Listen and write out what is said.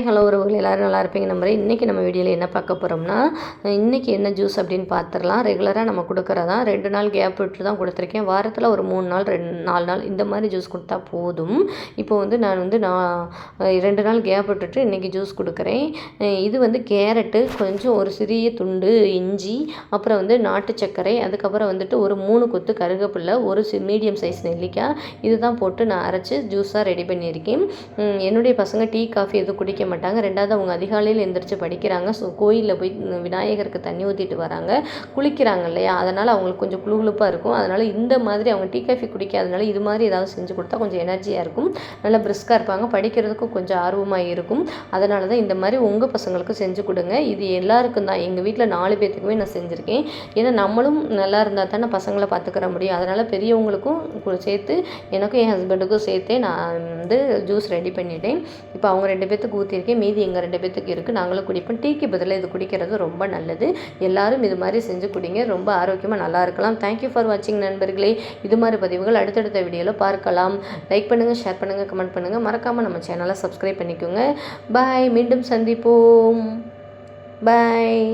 Hello உறவுகள் எல்லோரும் நல்லா இருப்பீங்க நம்புறேன். இன்றைக்கி நம்ம வீடியோவில் என்ன பார்க்க போகிறோம்னா, இன்றைக்கி என்ன ஜூஸ் அப்படின்னு பார்த்துடலாம். ரெகுலராக நம்ம கொடுக்குறதான் 2 நாள் கேப் விட்டு தான் கொடுத்துருக்கேன். வாரத்தில் ஒரு 3 நாள் 4 நாள் இந்த மாதிரி ஜூஸ் கொடுத்தா போதும். இப்போ வந்து நான் 2 நாள் கேப் விட்டுட்டு இன்றைக்கி ஜூஸ் கொடுக்குறேன். இது வந்து கேரட்டு, கொஞ்சம் ஒரு சிறிய துண்டு இஞ்சி, அப்புறம் வந்து நாட்டு சர்க்கரை, அதுக்கப்புறம் வந்துட்டு ஒரு 3 கொத்து கருவேப்பிலை, ஒரு மீடியம் சைஸ் நெல்லிக்காய், இதுதான் போட்டு நான் அரைச்சி ஜூஸாக ரெடி பண்ணியிருக்கேன். என்னுடைய பசங்க டீ காஃபி எதுவும் குடிக்க மாட்டாங்க. ரெண்டாவது அவங்க அதிகாலையில் எந்திரிச்சு படிக்கிறாங்க. ஸோ கோயிலில் போய் விநாயகருக்கு தண்ணி ஊற்றிட்டு வராங்க, குளிக்கிறாங்க இல்லையா, அதனால் அவங்களுக்கு கொஞ்சம் குளுகுளுப்பாக இருக்கும். அதனால் இந்த மாதிரி அவங்க டீ காஃபி குடிக்காதனால இது மாதிரி ஏதாவது செஞ்சு கொடுத்தா கொஞ்சம் எனர்ஜியாக இருக்கும், நல்லா பிரிஸ்காக இருப்பாங்க, படிக்கிறதுக்கும் கொஞ்சம் ஆர்வமாக இருக்கும். அதனால தான் இந்த மாதிரி உங்கள் பசங்களுக்கு செஞ்சு கொடுங்க. இது எல்லாருக்கும் தான், எங்கள் வீட்டில் 4 பேர்த்துக்குமே நான் செஞ்சுருக்கேன். ஏன்னா நம்மளும் நல்லா இருந்தால் தானே பசங்களை பார்த்துக்கிற முடியும். அதனால் பெரியவங்களுக்கும் சேர்த்து எனக்கும் என் ஹஸ்பண்டுக்கும் சேர்த்தே நான் வந்து ஜூஸ் ரெடி பண்ணிட்டேன். இப்போ அவங்க 2 பேர்த்துக்கு ஊற்றிருக்கேன், மீதி எங்கள் 2 பேர்த்துக்கு இருக்குது, நாங்களும் குடிப்போம். டீக்கு பதிலாக இது குடிக்கிறது ரொம்ப நல்லது. எல்லாரும் இது மாதிரி செஞ்சு குடிங்க, ரொம்ப ஆரோக்கியமாக நல்லா இருக்கலாம். தேங்க்யூ ஃபார் வாட்சிங் நண்பர்களே. இது மாதிரி பதிவுகள் அடுத்தடுத்த வீடியோவில் பார்க்கலாம். லைக் பண்ணுங்கள், ஷேர் பண்ணுங்கள், கமெண்ட் பண்ணுங்கள், மறக்காமல் நம்ம சேனலை சப்ஸ்கிரைப் பண்ணிக்கோங்க. பாய், மீண்டும் சந்திப்போம். பாய்.